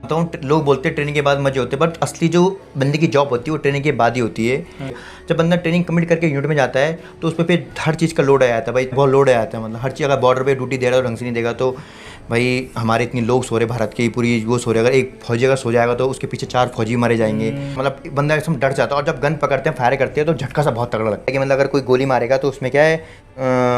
तो लोग बोलते हैं ट्रेनिंग के बाद मजे होते हैं, बट असली जो बंदे की जॉब होती है वो ट्रेनिंग के बाद ही होती है। जब बंदा ट्रेनिंग कंप्लीट करके यूनिट में जाता है तो उस पर फिर हर चीज़ का लोड आ जाता है भाई, बहुत लोड आ जाता है। मतलब हर चीज़, अगर बॉर्डर पे ड्यूटी दे रहा है और ढंग से नहीं देगा तो भाई हमारे इतने लोग सो रहे, भारत की पूरी वो सो रहे, अगर एक फौजी अगर सो जाएगा तो उसके पीछे 4 फौजी मारे जाएंगे। मतलब बंदा एकदम डर जाता है। और जब गन पकड़ते हैं, फायर करते हैं तो झटका सा बहुत तगड़ा लगता है कि मतलब अगर कोई गोली मारेगा तो उसमें क्या है,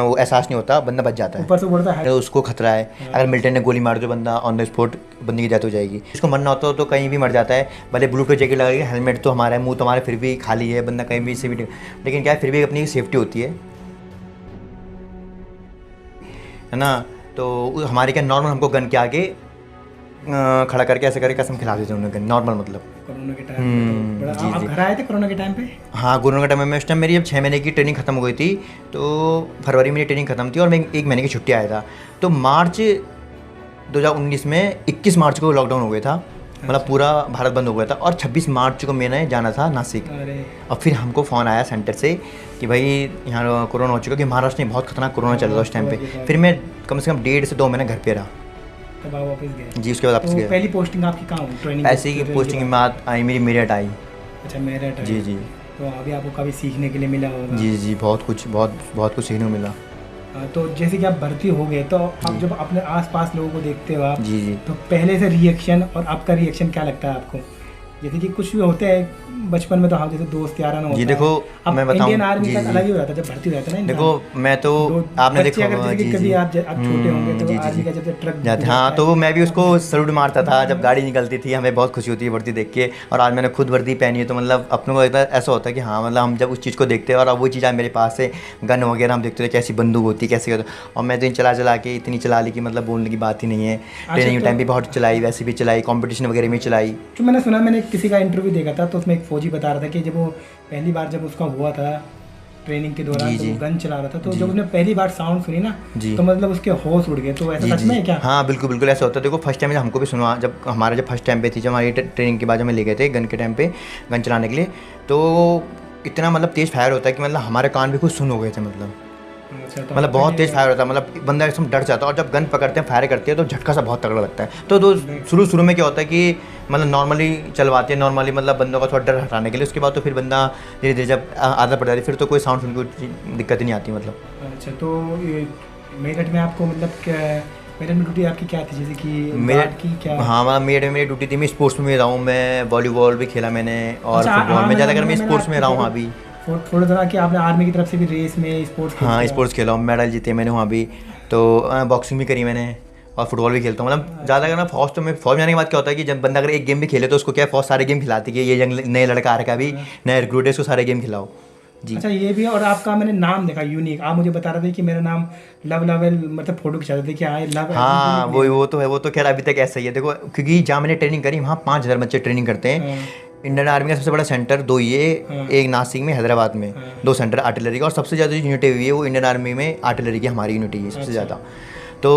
वो एहसास नहीं होता, बंदा बच जाता है, ऊपर से बढ़ता है तो उसको खतरा है। अगर मिलिटेंट ने गोली मार दो बंदा ऑन द स्पॉट बंदे की डेथ हो जाएगी। इसको मरना होता तो कहीं भी मर जाता है, भले ब्लूटूथ जैकेट लगाएगा, हेलमेट तो हमारा है, मुंह तो हमारा फिर भी खाली है, बंदा कहीं भी से भी, लेकिन क्या है फिर भी अपनी सेफ्टी होती है ना। तो हमारे क्या नॉर्मल हमको गन के आगे खड़ा करके ऐसे करके कसम खिला देते उन्होंने, नॉर्मल मतलब। कोरोना के टाइम पे जी आप जी घर आए थे कोरोना के टाइम पे? हाँ, कोरोना के टाइम में उस टाइम मेरी जब 6 महीने की ट्रेनिंग खत्म हो गई थी, तो फरवरी में मेरी ट्रेनिंग खत्म थी और मैं 1 महीने की छुट्टी आया था। तो मार्च 2019 में 21 मार्च को लॉकडाउन हो गया था, मतलब पूरा भारत बंद हो गया था। और 26 मार्च को मैंने जाना था नासिक। और फिर हमको फ़ोन आया सेंटर से कि भाई यहाँ कोरोना हो चुका, कि महाराष्ट्र में बहुत खतरनाक कोरोना चल रहा था उस टाइम पे। फिर मैं कम से कम 1.5 से 2 महीने घर पे रहा। तब आप वापस गए? जी, उसके बाद वापस तो गया। पहली पोस्टिंग आपकी कहाँ हुई ट्रेनिंग? ऐसे ही पोस्टिंग की बात आई मेरी, मेरठ आई। अच्छा, मेरठ। जी जी तो अभी आपको काफ़ी सीखने के लिए मिला होगा? जी जी, बहुत कुछ सीखने को मिला। तो जैसे कि आप भर्ती हो गए तो आप जब अपने आसपास लोगों को देखते हो आप, जी जी, तो पहले से रिएक्शन और आपका रिएक्शन क्या लगता है आपको? जैसे कि कुछ भी होते हैं बचपन में तो हम जैसे दोस्त यारा ना होता जी देखो, है। मैं बताऊं, इंडियन आर्मी जी का जी, अलग ही हो जाता है जब भर्ती हो जाता है ना। देखो मैं तो आपने देखा होगा, जी कभी जी, आप छोटे होंगे तो जी जी आर्मी जी का जब ट्रक जाते, हाँ, तो मैं भी उसको सल्यूट मारता था जब गाड़ी निकलती थी, हमें बहुत खुशी होती है वर्दी देख के। और आज मैंने खुद वर्दी पहनी है तो मतलब अपने को इतना ऐसा होता है कि हाँ, मतलब हम जब उस चीज़ को देखते हैं और अब वो चीज़ आज मेरे पास है, गन वगैरह हम देखते थे कैसी बंदूक होती है कैसे, और मैं तो चला चला के इतनी चला ली कि मतलब बोलने की बात ही नहीं है। ट्रेनिंग टाइम भी बहुत चलाई, वैसे भी चलाई, कॉम्पिटिशन वगैरह में चलाई। जो मैंने सुना, मैंने किसी का इंटरव्यू देखा था तो उसमें एक फौजी बता रहा था कि जब वो पहली बार जब उसका हुआ था ट्रेनिंग के दौरान, तो वो गन चला रहा था, तो जब उसने पहली बार साउंड सुनी ना तो मतलब उसके होश उड़ गए। तो ऐसा सच में है क्या? हाँ बिल्कुल बिल्कुल ऐसा होता है। देखो फर्स्ट टाइम हमको भी सुना, जब हमारा जब फर्स्ट टाइम पे थी, जब हमारी ट्रेनिंग के बाद हमें ले गए थे गन के टाइम पे गन चलाने के लिए, तो इतना मतलब तेज़ फायर होता है कि मतलब हमारे कान भी कुछ सुन हो गए थे। मतलब बहुत तेज़ फायर होता है, मतलब बंदा एकदम डर जाता है। और जब गन पकड़ते हैं, फायर करते हैं तो झटका सा बहुत तगड़ा लगता है। तो शुरू में क्या होता है कि मतलब नॉर्मली चलवाते हैं, नॉर्मली मतलब बंदों का थोड़ा डर हटाने के लिए। उसके बाद तो फिर बंदा धीरे धीरे जब आदत पड़ जाती है फिर तो कोई साउंड सुन के दिक्कत ही नहीं आती मतलब। अच्छा, तो मेरठ में आपको मतलब मेरठ में ड्यूटी आपकी क्या थी? जैसे कि मेरठ की क्या? हाँ, मतलब मेरठ में मेरी ड्यूटी थी, मैं स्पोर्ट्स में रहा हूँ, मैं वॉलीबॉल भी खेला मैंने और फुटबॉल में, ज़्यादातर मैं स्पोर्ट्स में रहा हूँ। अभी थोड़ा थोड़ा कि आपने आर्मी की तरफ से भी रेस में स्पोर्ट्स? हाँ, स्पोर्ट्स खेला हूँ, मेडल जीते मैंने वहाँ भी। तो बॉक्सिंग भी करी मैंने और फुटबॉल भी खेलता हूँ। मतलब ज़्यादा अगर मैं फौज, तो मैं फौज में जाने के बाद क्या होता है कि जब बंदा अगर एक गेम भी खेले तो उसको क्या फौज सारे गेम खिलाती है कि ये यंग नए लड़का आ रखा है, अभी नए रिक्रूट है, इसको सारे गेम खिलाओ। जी अच्छा, ये भी है। और आपका मैंने नाम देखा यूनिक, आप मुझे बता रहे थे कि मेरा नाम लव लेवल, मतलब फोटो खिंचाते थे कि हाँ लव। हाँ, वो तो है, वो तो खैर अभी तक ऐसा ही है। देखो क्योंकि जहाँ मैंने ट्रेनिंग करी वहाँ 5,000 बच्चे ट्रेनिंग करते हैं। इंडियन आर्मी का सबसे बड़ा सेंटर 2 ही है, एक नासिक में, हैदराबाद में 2 सेंटर आर्टिलरी का। और सबसे ज़्यादा जो यूनिटी हुई है वो इंडियन आर्मी में आर्टिलरी की हमारी यूनिटी है सबसे ज़्यादा। तो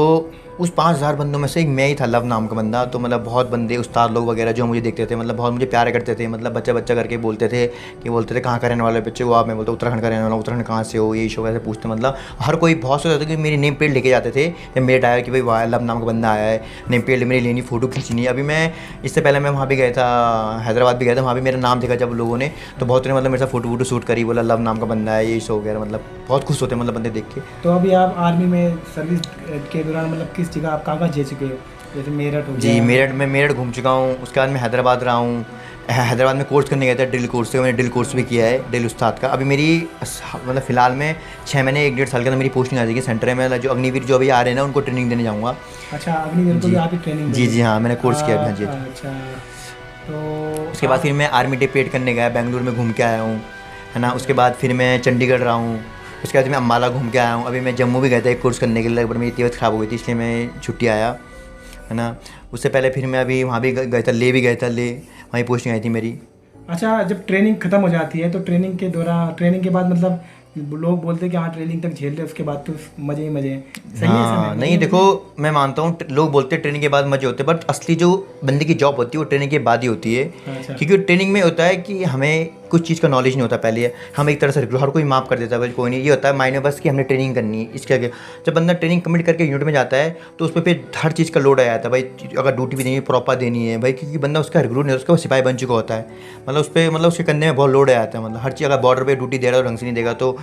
उस 5,000 बंदों में से एक मैं ही था, लव नाम का बंदा। तो मतलब बहुत बंदे उस्ताद लोग वगैरह जो मुझे देखते थे, मतलब बहुत मुझे प्यार करते थे, मतलब बच्चा बच्चा करके बोलते थे कहाँ का रहने वाले बच्चे को आप? मैं बोलता उत्तराखंड का रहने वाला, उत्तराखंड कहाँ से हो, यही शो वैसे पूछते। मतलब हर कोई बहुत से होता था कि मेरी नेम प्लेट लेके जाते थे जब मेरे आया कि भाई वाह लव नाम का बंदा आया है, नेम प्लेट मेरी लेनी, फ़ोटो खींचनी। अभी मैं इससे पहले मैं वहाँ भी गया था, हैदराबाद भी गया था, वहाँ भी मेरा नाम देखा जब लोगों ने, तो बहुत ने मतलब मेरे साथ फ़ोटो शूट करी, बोला लव नाम का बंदा है, यही शो वगैरह। मतलब बहुत खुश होते हैं मतलब बंदे देख के। तो अभी आप आर्मी में सर्विस के दौरान मतलब किस जगह आप कहाँ जा चुके हो? जैसे मेरठ हो गया। जी, मेरठ घूम चुका हूँ। उसके बाद मैं हैदराबाद रहा हूँ। हैदराबाद में कोर्स करने गया था, ड्रिल कोर्स से, मैंने ड्रिल कोर्स भी किया है, ड्रिल उस्ताद का। अभी मेरी मतलब फ़िलहाल में 6 महीने 1-1.5 साल के अंदर मेरी पोस्टिंग आ जाएगी सेंटर में। जो अग्निवीर जो अभी आ रहे हैं ना उनको ट्रेनिंग देने जाऊँगा। अच्छा, अग्निवीर को भी आप ही ट्रेनिंग? जी जी हाँ, मैंने कोर्स किया है। जी। अच्छा, तो उसके बाद फिर मैं आर्मी डे पेड करने गया, बेंगलुरु में घूम के आया हूँ, है ना। उसके बाद फिर मैं चंडीगढ़ रहा हूँ। उसके बाद मैं अम्बाला घूम के आया हूँ। अभी मैं जम्मू भी गया था एक कोर्स करने के लिए, बट मेरी तबीयत ख़राब हो गई थी इसलिए मैं छुट्टी आया, है ना। उससे पहले फिर मैं अभी वहाँ भी गया था, ले भी गया था, ले वहीं पोस्टिंग आई थी मेरी। अच्छा, जब ट्रेनिंग खत्म हो जाती है तो ट्रेनिंग के दौरान, ट्रेनिंग के बाद मतलब लोग बोलते हैं कि हाँ ट्रेनिंग तक झेल रहे, उसके बाद तो मज़े ही मज़े हैं। सही है? हाँ नहीं, देखो मैं मानता हूँ लोग बोलते हैं ट्रेनिंग के बाद मजे होते हैं, बट असली जो बंदे की जॉब होती है वो ट्रेनिंग के बाद ही होती है। अच्छा। क्योंकि ट्रेनिंग में होता है कि हमें कुछ चीज़ का नॉलेज नहीं होता पहले, हम एक तरह से हर कोई माफ़ कर देता है भाई कोई नहीं, ये होता है माइंड में बस कि हमने ट्रेनिंग करनी है इसके आगे। जब बंदा ट्रेनिंग कंप्लीट करके यूनिट में जाता है तो उस पर फिर हर चीज़ का लोड आ जाता है भाई, अगर ड्यूटी भी देनी है प्रॉपर देनी है भाई, क्योंकि बंदा उसका रिक्रूट नहीं, उसका सिपाही बन चुका होता है, मतलब उस पर मतलब उसके कंधे में बहुत लोड आ जाता है, मतलब हर चीज़। अगर बॉर्डर पर ड्यूटी दे रहा है और ढंग से नहीं देगा तो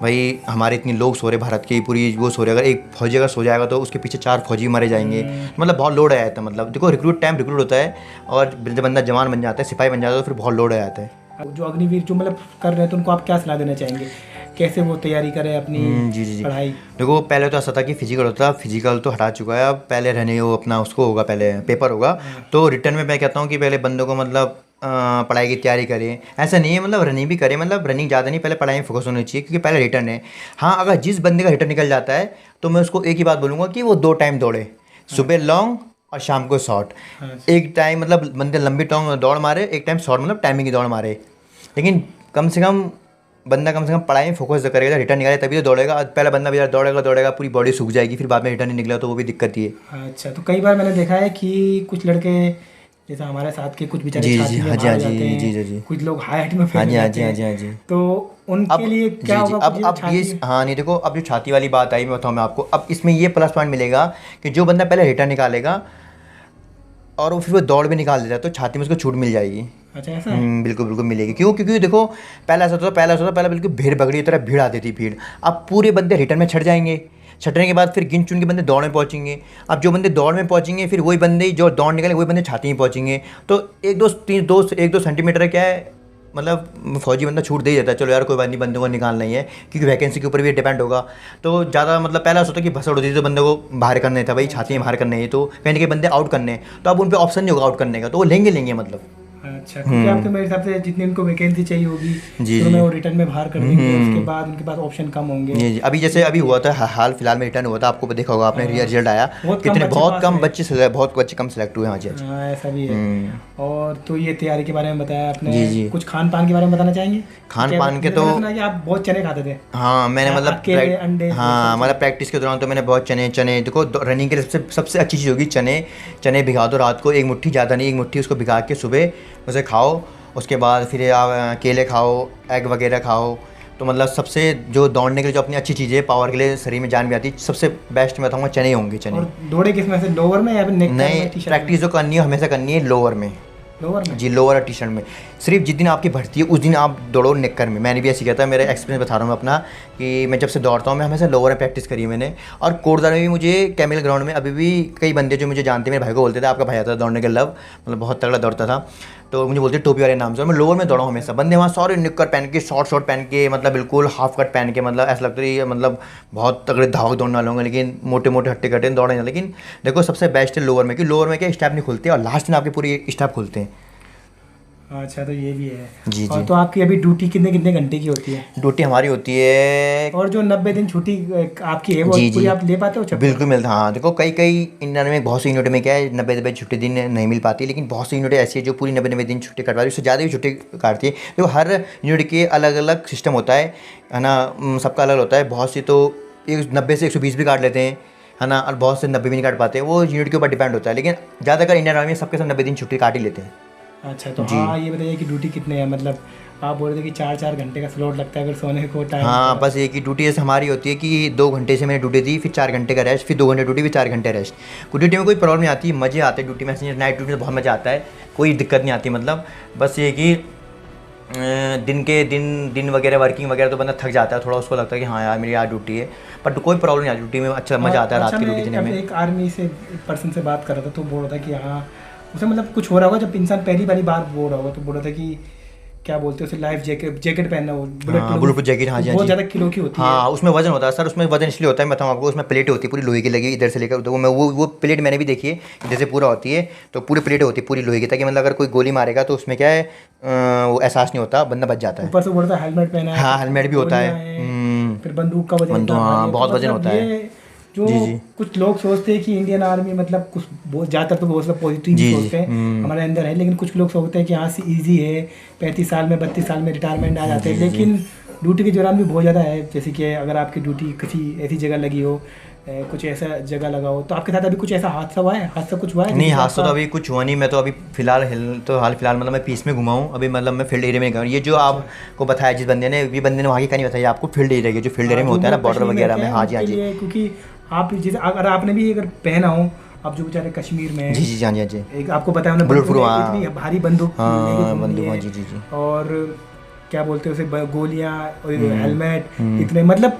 भाई हमारे इतने लोग सो रहे भारत के पूरी वो सो रहे, अगर एक फौजी अगर सो जाएगा तो उसके पीछे 4 फौजी मारे जाएंगे, मतलब बहुत लोड आ जाता है। मतलब देखो रिक्रूट होता है और जब बंदा जवान बन जाता है सिपाही बन जाता है तो फिर बहुत लोड आ जाता है। जो अग्निवीर जो मतलब कर रहे हैं तो उनको आप क्या सलाह देना चाहेंगे, कैसे वो तैयारी करें अपनी जी पढ़ाई? देखो पहले तो ऐसा था कि फिजिकल होता था, फिजिकल तो हटा चुका है, अब पहले रहने वो अपना उसको होगा, पहले पेपर होगा। तो रिटर्न में मैं कहता हूँ कि पहले बंदों को मतलब पढ़ाई की तैयारी करें, ऐसा नहीं है मतलब रनिंग भी करें, मतलब रनिंग ज़्यादा नहीं, पहले पढ़ाई में फोकस होनी चाहिए क्योंकि पहले रिटर्न है। हाँ अगर जिस बंदे का रिटर्न निकल जाता है तो मैं उसको एक ही बात बोलूँगा कि वो 2 टाइम दौड़े, सुबह लॉन्ग और शाम को शॉर्ट। एक टाइम मतलब बंदे लंबी दौड़ मारे, एक टाइम शॉर्ट मतलब टाइमिंग की दौड़ मारे, लेकिन कम से कम पढ़ाई में फोकस करेगा, रिटर्न निकाले तभी तो दौड़ेगा। पहला बंदा बेचारा दौड़ेगा पूरी बॉडी सूख जाएगी, फिर बाद में रिटर्न नहीं निकला तो वो भी दिक्कत ही है। अच्छा, तो कई बार मैंने देखा है कि कुछ लड़के जैसे हमारे साथ के कुछ बेचारे छाती में भाग जाते हैं, कुछ लोग हाइट में फेल जाते हैं, तो उनके लिए क्या होगा? अब ये हाँ नहीं देखो, अब जो छाती वाली बात आई मैं बताऊँ मैं आपको, अब इसमें ये प्लस पॉइंट मिलेगा कि जो बंदा पहले रिटर्न निकालेगा और वो फिर वो दौड़ भी निकाल देता है तो छाती में उसको छूट मिल जाएगी। अच्छा ऐसा? बिल्कुल बिल्कुल मिलेगी। क्यों? क्योंकि देखो पहला ऐसा था पहले बिल्कुल भीड़ बकरी की तरह भीड़ आती थी भीड़, अब पूरे बंदे रिटर्न में छट जाएंगे, छटने के बाद फिर गिन चुन के बंदे दौड़ में पहुंचेंगे। अब जो बंदे दौड़ में पहुंचेंगे फिर वही बंदे जो दौड़ निकले वही बंदे छाती में पहुंचेंगे, तो 1-2 सेंटीमीटर क्या है मतलब फौजी बंदा छूट दे ही देता है, चलो यार कोई बात नहीं बंदे को निकालना ही है क्योंकि वैकेंसी के ऊपर भी डिपेंड होगा। तो ज़्यादा मतलब पहला सोचा कि भसड़ होती थी तो बंदे को बाहर करने था भाई, छाती में बाहर करने है तो कहीं ना कहीं बंदे आउट करने हैं, तो अब उन पर ऑप्शन नहीं होगा आउट करने का, तो वो लेंगे मतलब। अच्छा, क्योंकि आपके मेरे हिसाब से जितनी उनको वैकेंसी चाहिए होगी तो मैं वो रिटर्न में बाहर कर देंगे, उसके बाद उनके पास ऑप्शन कम होंगे। जी अभी जैसे अभी हुआ था हाल फिलहाल में रिटर्न हुआ था, आपको देखा होगा आपने रिजल्ट आया, कितने बहुत कम बच्चे सेलेक्ट हुए। हाँ जी ऐसा भी है। और तो ये तैयारी के बारे में बताया आपने, कुछ खान पान के बारे में बताना चाहेंगे? खान पान के तो आप बहुत चने खाते थे। हाँ मैंने मतलब अंडे, हाँ मतलब प्रैक्टिस के दौरान तो मैंने बहुत चने देखो रनिंग के लिए सबसे अच्छी चीज़ होगी चने भिगा दो रात को, एक मुट्ठी ज़्यादा नहीं, एक मुट्ठी उसको भिगा के सुबह उसे खाओ, उसके बाद फिर आप केले खाओ, एग वगैरह खाओ, तो मतलब सबसे जो दौड़ने के लिए जो अपनी अच्छी चीज़ है पावर के लिए शरीर में जान भी आती है, सबसे बेस्ट मैं बताऊँगा चने होंगे चने। और दौड़े किस में से, लोअर में या फिर नेक? नहीं प्रैक्टिस जो करनी है हमेशा करनी है लोअर में जी, लोअर और टी शर्ट में। सिर्फ जिस दिन आपकी भर्ती है उस दिन आप दौड़ो नेकर में, मैंने भी ऐसे किया था, मेरा एक्सपीरियंस बता रहा हूँ अपना कि मैं जब से दौड़ता हूँ मैं हमेशा लोअर में प्रैक्टिस करी है मैंने। और कोटद्वार में भी मुझे कैमिल ग्राउंड में अभी भी कई बंदे जो मुझे जानते हैं, मेरे भाई को बोलते थे आपका भाई आता था दौड़ने के लव, मतलब बहुत तगड़ा दौड़ता था, तो मुझे बोलते टोपी वाले नाम से। और मैं लोअर में दौड़ा हूँ हमेशा, बंदे वहाँ सारे निक्कर पहन के शॉर्ट पहन के मतलब बिल्कुल हाफ कट पहन के, मतलब ऐसा लगता है मतलब बहुत तगड़े धावक दौड़ने वाले होंगे, लेकिन मोटे हट्टे कट्टे दौड़े। लेकिन देखो सबसे बेस्ट है लोअर में, कि लोअर में क्या स्टेप नहीं खुलते और लास्ट में आपके पूरी स्टेप खुलते हैं। अच्छा, तो ये भी है जी और तो आपकी अभी ड्यूटी कितने घंटे की होती है? ड्यूटी हमारी होती है, और जो 90 दिन छुट्टी आपकी है वो पूरी आप ले पाते हो? बिल्कुल मिलता है। हाँ देखो कई इंडिया में बहुत सी यूनिट में क्या है 90 छुट्टी दिन नहीं मिल पाती, लेकिन बहुत सी यूनिट ऐसी है जो पूरी 90 दिन छुट्टी कटवा रही है, उससे ज़्यादा भी छुट्टी काटती है। देखो हर यूनिट के अलग अलग सिस्टम होता है ना, सबका अलग होता है। बहुत सी तो 90 से 120 भी काट लेते हैं है ना, और बहुत से 90 भी नहीं काट पाते हैं, वो यूनिट के ऊपर डिपेंड होता है, लेकिन ज़्यादातर इंडियन आर्मी में सबके सब 90 दिन छुट्टी काट ही लेते हैं। अच्छा, तो हाँ ये बताइए कि ड्यूटी कितने हैं, मतलब आप बोल रहे थे कि 4-4 घंटे का स्लॉट लगता है अगर सोने को टाइम? हाँ बस एक ही ड्यूटी जैसे हमारी होती है कि 2 घंटे से मैंने ड्यूटी दी, फिर 4 घंटे का रेस्ट, फिर 2 घंटे ड्यूटी, फिर 4 घंटे रेस्ट। ड्यूटी में कोई प्रॉब्लम नहीं आती, मज़े आते हैं ड्यूटी में, नाइट ड्यूटी में बहुत मज़ा आता है, कोई दिक्कत नहीं आती। मतलब बस ये कि दिन वगैरह वर्किंग वगैरह तो बंदा थक जाता है थोड़ा, उसको लगता है कि हाँ यार मेरी यार ड्यूटी है, बट कोई प्रॉब्लम नहीं आती ड्यूटी में, अच्छा मज़ा आता है रात की ड्यूटी देने में। एक आर्मी से पर्सन से बात कर रहा था तो बोल रहा था कि हाँ उसे मतलब कुछ हो रहा होगा जब इंसान पहली बार बोल रहा होगा, तो बोल रहा था कि क्या बोलते हैं उसे, लाइफ जैकेट पहनना, वो बुलेट प्रूफ जैकेट। हाँ जी, बहुत ज़्यादा किलो की होती है। हाँ उसमें वजन होता है सर, उसमें वजन इसलिए होता है मैं बताऊँ आपको, उसमें प्लेट होती है पूरी लोहे की लगी इधर से लेकर, तो मैं वो प्लेट मैंने भी देखी है जैसे पूरा होती है, तो पूरी प्लेट होती है पूरी लोहे की, ताकि मतलब अगर कोई गोली मारेगा तो उसमें क्या है वो एहसास नहीं होता, बंदा बच जाता है। ऊपर से बोलता है हेलमेट पहना है। हाँ हेलमेट भी होता है, फिर बंदूक का वजन, बहुत वजन होता है। जो कुछ लोग सोचते हैं कि इंडियन आर्मी मतलब कुछ बहुत ज़्यादातर तो बहुत पॉजिटिव सोचते हैं हमारे अंदर है, लेकिन कुछ लोग सोचते हैं कि यहाँ से ईजी है, 35 साल में 32 साल में रिटायरमेंट आ जाते हैं, लेकिन ड्यूटी के दौरान भी बहुत ज़्यादा है। जैसे कि अगर आपकी ड्यूटी किसी ऐसी जगह लगी हो कुछ ऐसा जगह लगाओ। तो आपके साथ अभी कुछ ऐसा हादसा हुआ है? हादसा कुछ हुआ है? नहीं, हादसा तो अभी कुछ हुआ नहीं। मैं तो अभी फिलहाल मतलब मैं पीस में घुमा हूँ अभी, मतलब मैं फील्ड एरिया में गया हूँ। ये जो आपको बताया जिस बंदे ने, ये बंदे ने वहाँ की कहानी बताई आपको, फील्ड एरिया की, जो फील्ड एरिया में होता है ना, बॉर्डर वगैरह में। हाँ जी, हाँ जी। क्योंकि आप जैसे अगर आपने भी अगर पहना हो, आप जो बेचारे कश्मीर में, जी जी, हाँ जी, हाँ जी, एक आपको पता है उन्हें बुलेट प्रूफ, इतनी भारी बंदूक, हाँ बंदूक, हाँ जी जी जी, और क्या बोलते हैं उसे, गोलियां और हेलमेट, इतने मतलब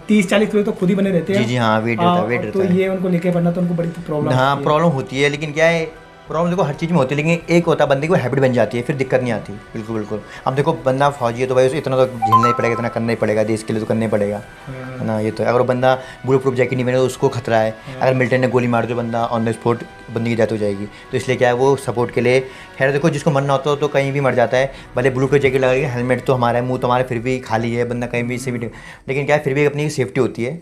30-40 किलो तो खुद ही बने रहते हैं। जी जी, हाँ वेट रहता है, वेट रहता है। तो ये उनको लेके पड़ना तो उनको बड़ी प्रॉब्लम, हाँ प्रॉब्लम होती है। लेकिन क्या है, प्रॉब्लम देखो हर चीज़ में होती है, लेकिन एक होता है बंदे को हैबिट बन जाती है, फिर दिक्कत नहीं आती। बिल्कुल बिल्कुल। अब देखो बंदा फौजी है तो भाई उसे इतना तो झेलना ही पड़ेगा, इतना करना ही पड़ेगा, देश के लिए तो करना ही पड़ेगा, है ना। ये तो अगर वो बंदा बुलेट प्रूफ जैकेट नहीं पहने तो उसको खतरा है। अगर मिलिट्री ने गोली मार दो, बंदा ऑन द स्पॉट बंदी की डेथ हो जाएगी। तो इसलिए क्या है, वो सपोर्ट के लिए, खैर देखो जिसको मरना होता हो तो कहीं भी मर जाता है, भले बुलेट प्रूफ जैकेट लगाएगा, हेलमेट तो हमारा है, मुँह तो हमारा फिर भी खाली है, बंदा कहीं भी से भी, लेकिन क्या है फिर भी अपनी सेफ्टी होती है।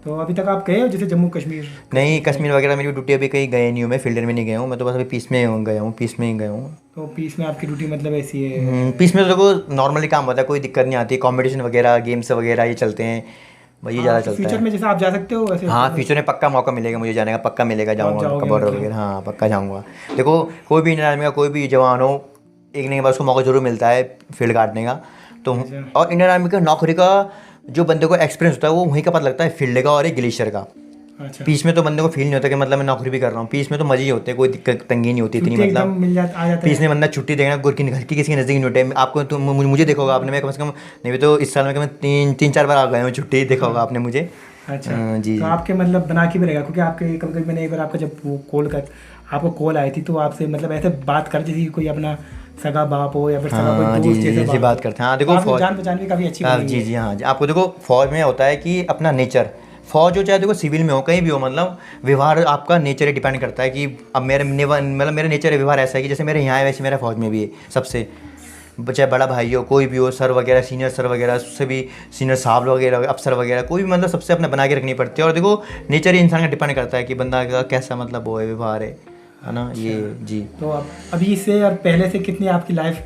तो अभी तक आप गए हो जैसे जम्मू कश्मीर? नहीं, कश्मीर वगैरह मेरी ड्यूटी अभी कहीं गए नहीं हूँ, मैं फील्ड में नहीं गया हूँ, मैं तो बस अभी पीस में गया हूँ, पीस में ही गया हूँ। तो पीस में आपकी ड्यूटी मतलब ऐसी है? पीस में तो देखो नॉर्मली काम होता है, कोई दिक्कत नहीं आती, कंपटीशन वगैरह गेम्स वगैरह ये चलते हैं, वही ज़्यादा चलता है। फ्यूचर में जैसे आप जा सकते हो वैसे? हाँ, फ्यूचर में पक्का मौका मिलेगा मुझे जाने का, पक्का मिलेगा, जाऊँगा बॉर्डर वगैरह, हाँ पक्का जाऊँगा। देखो कोई भी इंडियन आर्मी का कोई भी जवान हो, एक नहीं बार उसको मौका जरूर मिलता है फील्ड काटने का। तो और इंडियन आर्मी का नौकरी का जो बंदे को एक्सपीरियंस होता है वो वहीं का पता लगता है, फील्ड का और एक ग्लेशियर का। अच्छा। पीस में तो बंदे को फील नहीं होता कि मतलब मैं नौकरी भी कर रहा हूँ, पीस में तो मजे ही होते हैं, कोई दिक्कत तंगी नहीं होती इतनी, मतलब मिल जाता, आ जाता पीस में बंदा छुट्टी देगा, घर की किसी के नज़दीक नहीं होते। आपको तो मुझे देखा होगा आपने, मैं कम से कम नहीं तो इस साल में कम 3-4 बार आ गया हूँ छुट्टी, देखा होगा आपने मुझे। अच्छा जी। तो आपके मतलब बना के भी रहेगा, क्योंकि आपके कभी मैंने एक बार आपका जब आपको कॉल आई थी तो आपसे मतलब ऐसे बात कर जैसे कोई अपना सगा बाप हो या फिर सगा कोई दोस्त जैसे बात करते हैं। हाँ देखो फौज, जान पहचान भी काफ़ी अच्छी है। जी जी, हाँ जी। आपको देखो फौज में होता है कि अपना नेचर, फौज हो चाहे देखो सिविल में हो, कहीं भी हो, मतलब व्यवहार आपका नेचर ही डिपेंड करता है कि अब मेरा नेचर व्यवहार ऐसा है कि जैसे मेरे यहाँ है वैसे मेरा फौज में भी है। सबसे चाहे बड़ा भाई हो, कोई भी हो, सर वगैरह, सीनियर सर वगैरह, उससे भी सीनियर साहब वगैरह, अफसर वगैरह, कोई भी मतलब सबसे अपने बना के रखनी पड़ती है। और देखो नेचर ही इंसान का डिपेंड करता है कि बंदा का कैसा मतलब वो है, व्यवहार है ना। ये जी। तो अभी से और पहले से कितनी आपकी लाइफ,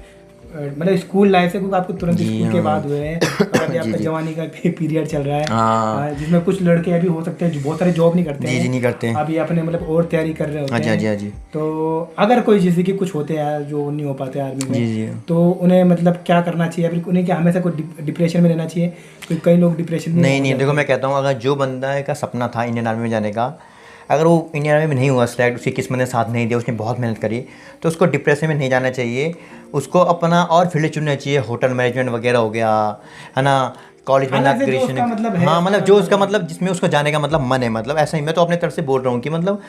मतलब स्कूल लाइफ से, क्योंकि आपको तुरंत स्कूल के बाद हुए हैं और अभी आपका जवानी का पीरियड चल रहा है, जिसमें कुछ लड़के अभी हो सकते हैं जो बहुत सारे जॉब नहीं करते हैं, नहीं करते हैं, अभी अपने मतलब और तैयारी कर रहे होते हैं। जी। तो अगर कोई जैसे कि कुछ होते हैं जो नहीं हो पाते आर्मी में, तो उन्हें मतलब क्या करना चाहिए, फिर उन्हें क्या हमेशा कोई डिप्रेशन में रहना चाहिए? क्योंकि कई लोग डिप्रेशन में नहीं। देखो मैं कहता हूँ, अगर जो बंदा का सपना था इंडियन आर्मी में जाने का, अगर वो इंडियन आर्मी में नहीं हुआ सिलेक्ट, उसकी किस्मत ने साथ नहीं दिया, उसने बहुत मेहनत करी, तो उसको डिप्रेशन में नहीं जाना चाहिए। उसको अपना और फील्ड चुनना चाहिए, होटल मैनेजमेंट वगैरह हो गया, है ना, कॉलेज में ग्रेजुएशन, हाँ मतलब जो उसका मतलब जिसमें उसका जाने का मतलब मन है, मतलब ऐसा ही मैं तो अपने तरफ से बोल रहा हूँ कि मतलब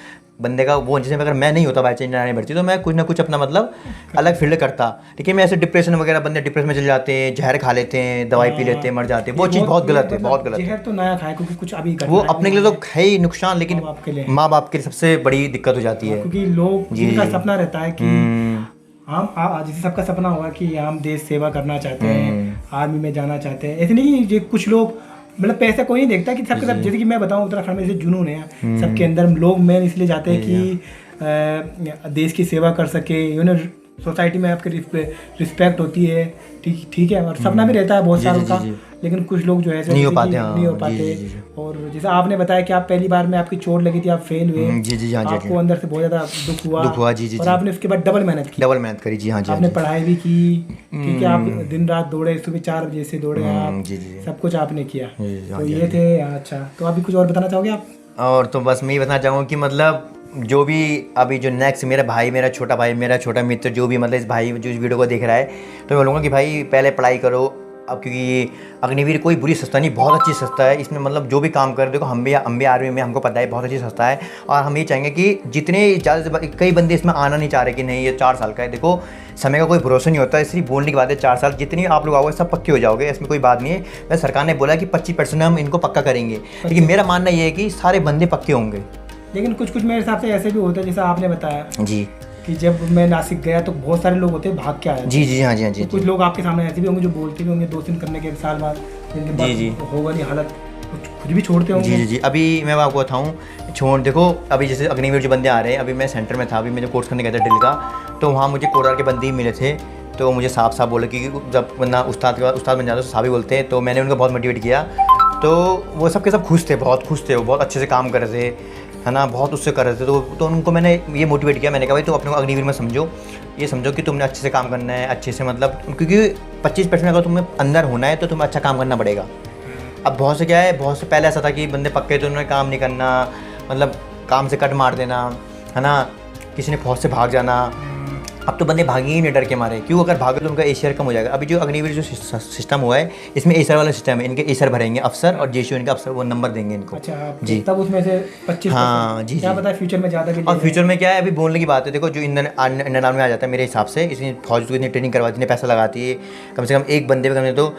बंदे का वो, जैसे अगर मैं नहीं होता बाई चांस इंडियन आर्मी भर्ती, तो मैं कुछ ना कुछ अपना मतलब अलग फील्ड करता। लेकिन मैं ऐसे डिप्रेशन वगैरह, बंदे डिप्रेशन में चले जाते हैं, जहर खा लेते हैं, दवाई पी लेते हैं, मर जाते हैं, वो चीज़ बहुत गलत है, बहुत गलत है। तो नया खाए क्योंकि कुछ अभी वो अपने के लिए तो है ही नुकसान, लेकिन माँ बाप के लिए सबसे बड़ी दिक्कत हो जाती है, क्योंकि लोग जिनका सपना रहता है कि हम जैसे सबका सपना होगा कि हम देश सेवा करना चाहते हैं, आर्मी में जाना चाहते हैं, ऐसे नहीं कि कुछ लोग मतलब पैसा कोई नहीं देखता कि सबके सब, जैसे कि मैं बताऊं उत्तराखंड में जैसे जुनून है सबके अंदर, लोग मेन इसलिए जाते हैं कि देश की सेवा कर सके, सोसाइटी में आपकी रिस्पेक्ट होती है, ठीक है, और सपना भी रहता है बहुत सारों का, लेकिन कुछ लोग जो है नहीं हो पाते। और जैसे आपने बताया कि आप पहली बार में आपकी चोट लगी थी, आप फेल हुए, आपको अंदर से बहुत ज़्यादा दुख हुआ, और आपने उसके बाद डबल मेहनत करी। जी हाँ जी, आपने पढ़ाई भी की, ठीक है, आप दिन रात दौड़े, सुबह 4 बजे से दौड़े आप, सब कुछ आपने किया। तो ये थे। अच्छा, तो अभी कुछ और बताना चाहोगे आप? और तो बस मैं ये बताना चाहूँगा कि मतलब जो भी अभी जो नेक्स्ट मेरा भाई, मेरा छोटा भाई, मेरा छोटा मित्र, जो भी मतलब इस भाई जो इस वीडियो को देख रहा है, तो मैं बोलूँगा कि भाई पहले पढ़ाई करो। अब क्योंकि अग्निवीर कोई बुरी संस्था नहीं, बहुत अच्छी संस्था है। इसमें मतलब जो भी काम कर, देखो हम भी आर्मी में, हमको पता है बहुत अच्छी संस्था है। और हम ये चाहेंगे कि जितने ज़्यादा से कई बंदे इसमें आना नहीं चाह रहे कि नहीं ये 4 साल का है। देखो समय का कोई भरोसा नहीं होता, इसलिए बोलने की बात है 4 साल, जितनी आप लोग आओगे सब पक्के हो जाओगे, इसमें कोई बात नहीं है। वैसे सरकार ने बोला कि 25% हम इनको पक्का करेंगे, लेकिन मेरा मानना ये है कि सारे बंदे पक्के होंगे। लेकिन कुछ मेरे हिसाब से ऐसे भी होता है जैसा आपने बताया जी, कि जब मैं नासिक गया तो बहुत सारे लोग होते हैं भाग के आए। जी जी, हाँ जी, हाँ जी। तो कुछ लोग आपके सामने ऐसे भी होंगे जो बोलते भी होंगे 2 दिन करने के साल बाद, जी जी, होगा नहीं हालत, खुद भी छोड़ते होंगे। जी जी, अभी मैं आपको बताऊँ, देखो अभी जैसे अग्निवीर जो बंदे आ रहे हैं, अभी मैं सेंटर में था, अभी मैं जो कोर्स करने गया था ड्रिल का, तो वहाँ मुझे कोडार के बंदे ही मिले थे। तो मुझे साहब बोले कि जब बंदा उस्ताद बन जाता है तो साहब ही बोलते हैं। तो मैंने उनको बहुत मोटिवेट किया तो वो सब के सब खुश थे, बहुत खुश थे, वो बहुत अच्छे से काम कर रहे थे, है ना, बहुत उससे कर रहे थे। तो उनको मैंने ये मोटिवेट किया, मैंने कहा भाई तुम अपने को अग्निवीर में समझो, ये समझो कि तुमने अच्छे से काम करना है, अच्छे से मतलब, क्योंकि 25% अगर तुम्हें अंदर होना है तो तुम्हें अच्छा काम करना पड़ेगा। अब बहुत से क्या है, बहुत से पहले ऐसा था कि बंदे पक्के तो उन्होंने काम नहीं करना, मतलब काम से कट मार देना, है ना, किसी ने फौज से भाग जाना। अब तो बंदे भागे ही नहीं डर के मारे, क्यों, अगर भागे तो उनका एशियर कम हो जाएगा। अभी जो अग्निवीर जो सिस्टम हुआ है, इसमें एशियर वाला सिस्टम है, इनके एशियर भरेंगे अफसर और जेसीओ इनका अफसर वो नंबर देंगे इनको। अच्छा जी, तब उसमें से 25, हाँ जी, क्या पता है फ्यूचर में ज़्यादा भी। और फ्यूचर में क्या है, अभी बोलने की बात है, देखो जो इंडियन आर्मी में आ जाता है मेरे हिसाब से, इसमें फौज को इतनी ट्रेनिंग करवाती है, इतने पैसा लगाती है, कम से कम एक बंदे पे कम तो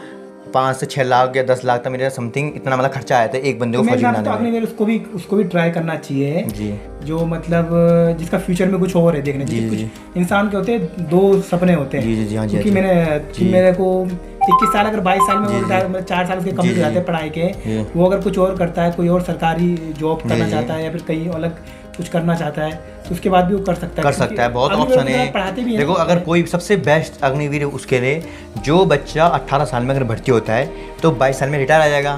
5 से 6 लाख या 10 लाख तक मेरा समथिंग इतना मतलब खर्चा आया था एक बंदे को फौजी बनाने में। अग्निवीर उसको भी ट्राई करना चाहिए जी, जो मतलब जिसका फ्यूचर में कुछ और है देखने चाहिए। कुछ इंसान के होते हैं 2 सपने होते हैं। जी जी, हाँ जी, क्योंकि मेरे को 21 साल अगर 22 साल में वो रिटायर, 4 साल उसके कम जाते हैं पढ़ाई के, वो अगर कुछ और करता है, कोई और सरकारी जॉब करना चाहता है या फिर कहीं अलग कुछ करना चाहता है, तो उसके बाद भी वो कर सकता है, बहुत ऑप्शन है। पढ़ाते भी हैं। देखो अगर कोई सबसे बेस्ट अग्निवीर उसके लिए, जो बच्चा 18 साल में अगर भर्ती होता है तो 22 साल में रिटायर आ जाएगा,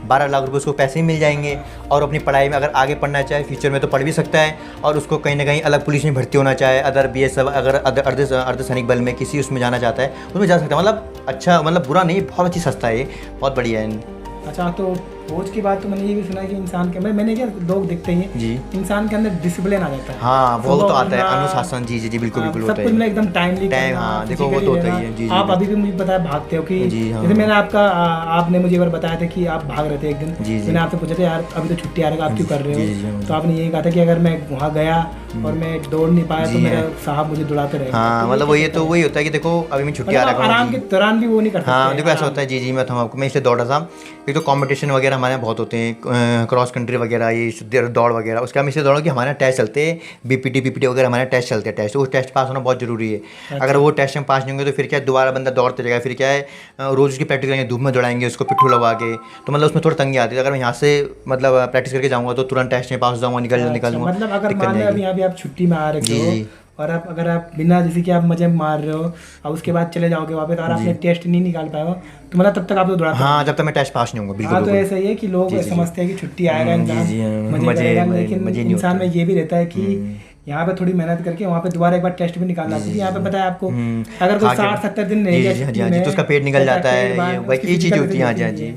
12 लाख रुपए उसको पैसे ही मिल जाएंगे, और अपनी पढ़ाई में अगर आगे पढ़ना चाहे फ्यूचर में तो पढ़ भी सकता है, और उसको कहीं ना कहीं अलग पुलिस में भर्ती होना चाहे, अदर BSF, अगर अर्धसैनिक बल में किसी उसमें जाना चाहता है उसमें जा सकता है। मतलब अच्छा, मतलब बुरा नहीं, बहुत अच्छी संस्था है ये, बहुत बढ़िया है। अच्छा, तो फौज की बात तो मैंने ये भी सुना है कि इंसान के मैंने क्या लोग दिखते ही जी, इंसान के अंदर डिसिप्लिन आ जाता है। हाँ, वो तो आता है, अनुशासन। जी जी जी, बिल्कुल बिल्कुल होता है, सब कुछ एकदम टाइमली टाइम, हाँ देखो वो तो होता ही है। जी, आप अभी भी मुझे पता है भागते हो कि जैसे मैंने आपने मुझे एक बार बताया था कि आप भाग रहे थे एक दिन, मैंने आपसे पूछा था यार अभी तो छुट्टी आ रहा है आप क्यों कर रहे हो, तो आपने यही कहा था कि अगर मैं वहाँ गया और मैं दौड़ नहीं पाया तो मेरे साहब मुझे दौड़ाते रहे। हाँ, मतलब वही तो वही होता है कि देखो अभी मैं छुट्टी आ रहा हूँ, आराम के दौरान भी वो नहीं करता। हाँ देखो ऐसा होता है। जी जी, मैं बताऊँ आपको, मैं इसलिए दौड़ा था, एक तो कॉम्पिटिशन वगैरह हमारे यहाँ बहुत होते हैं, क्रॉस कंट्री वगैरह, ये दौड़ वगैरह, उसके हम इसलिए दौड़ा कि हमारे यहाँ टेस्ट चलते हैं, BPT वगैरह हमारे यहाँ टेस्ट चलते हैं, टेस्ट, वो टेस्ट पास होना बहुत जरूरी है। अगर वो टेस्ट में पास नहीं होंगे तो फिर क्या है, दोबारा बंदा दौड़ते जाएगा, फिर क्या है, रोज़ उसकी प्रैक्टिस करेंगे, धूप में दौड़ाएंगे उसको पिट्ठू लगा के, तो मतलब उसमें थोड़ी तंगी आती है। अगर मैं यहाँ से मतलब प्रैक्टिस करके जाऊँगा तो तुरंत टेस्ट में पास हो जाऊँगा, निकल जाऊँगा। मतलब अगर मान लो अभी आप छुट्टी में आ रहे हो और अगर आप बिना जैसे कि आप मजे मार रहे हो और उसके बाद चले जाओगे वापस और आपने टेस्ट नहीं निकाल पाए हो तो मतलब तब तक आप तो दौड़ा, हाँ जब तक मैं टेस्ट पास नहीं होऊंगा। बिल्कुल। हाँ, तो ऐसा ही है कि लोग समझते हैं कि छुट्टी आएगा इंसान मजे करेगा, लेकिन इंसान में ये भी रहता है कि यहाँ पे थोड़ी मेहनत करके वहाँ पे दोबारा एक बार टेस्ट भी निकालना चाहिए। यहाँ पे पता है आपको अगर कोई 60-70 दिन रहेगा तो उसका पेट निकल जाता है, ये चीज़ होती है। जी,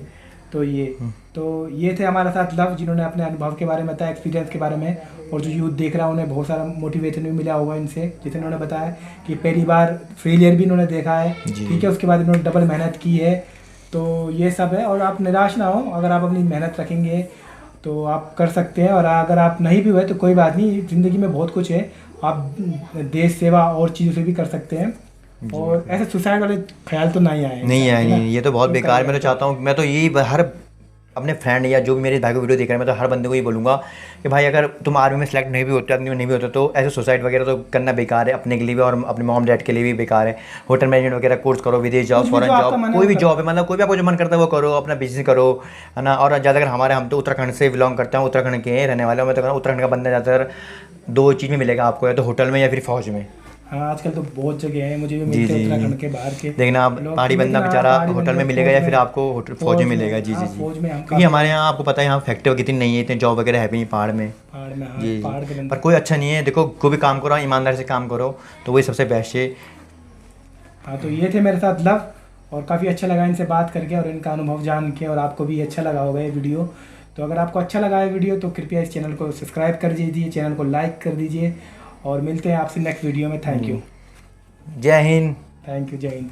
तो ये थे हमारे साथ लव, जिन्होंने अपने अनुभव के बारे में बताया, एक्सपीरियंस के बारे में, और जो यूथ देख रहा है उन्हें बहुत सारा मोटिवेशन भी मिला होगा इनसे, जैसे उन्होंने बताया कि पहली बार फेलियर भी इन्होंने देखा है, ठीक है, उसके बाद इन्होंने डबल मेहनत की है। तो ये सब है, और आप निराश ना हो, अगर आप अपनी मेहनत रखेंगे तो आप कर सकते हैं, और अगर आप नहीं भी हुए तो कोई बात नहीं, ज़िंदगी में बहुत कुछ है, आप देश सेवा और चीज़ों से भी कर सकते हैं, और ऐसे सुसाइड वाले ख्याल तो नहीं आए। ये तो बहुत बेकार है। मैं तो चाहता हूँ, मैं तो यही हर अपने फ्रेंड या जो भी मेरे भाई को वीडियो देख रहे हैं, मैं तो हर बंदे को ये बोलूँगा कि भाई अगर तुम आर्मी में सेलेक्ट नहीं भी होते, अग्नि में नहीं भी होते, तो ऐसे सुसाइड वगैरह तो करना बेकार है, अपने के लिए भी और अपने मॉम डैड के लिए भी बेकार है। होटल मैनेजमेंट वगैरह कोर्स करो, विदेश जाओ, फॉरेन जॉब, कोई भी जॉब है, मतलब कोई भी आपको जो मन करता है वो करो, अपना बिजनेस करो, है ना। और ज़्यादातर हम तो उत्तराखंड से बिलोंग करते हैं, उत्तराखंड के रहने वाले, मैं तो कहूँ उत्तराखंड का बंदा ज़्यादातर 2 चीज़ में मिलेगा आपको, या तो होटल में या फिर फौज में। हाँ, आजकल तो बहुत जगह है, मुझे भी मिलते हैं उत्तराखंड के बाहर के। देखना आप पहाड़ी बंदा बेचारा होटल में मिलेगा या फिर आपको फौज में मिलेगा। जी जी जी, क्योंकि हमारे यहाँ आपको पता है यहाँ फैक्ट्री कितनी नहीं है, इतने जॉब वगैरह है भी नहीं पहाड़ में। जी, पर कोई अच्छा नहीं है। देखो कोई भी काम करो, ईमानदारी से काम करो, तो वही सबसे बेस्ट है। हाँ, तो ये थे मेरे साथ लव, और काफ़ी अच्छा लगा इनसे बात करके और इनका अनुभव जान के, और आपको भी अच्छा लगा होगा ये वीडियो। तो अगर आपको अच्छा लगा है वीडियो तो कृपया इस चैनल को सब्सक्राइब कर दीजिए, चैनल को लाइक कर दीजिए, और मिलते हैं आपसे नेक्स्ट वीडियो में। Thank you. जय हिंद। Thank you. जय हिंद।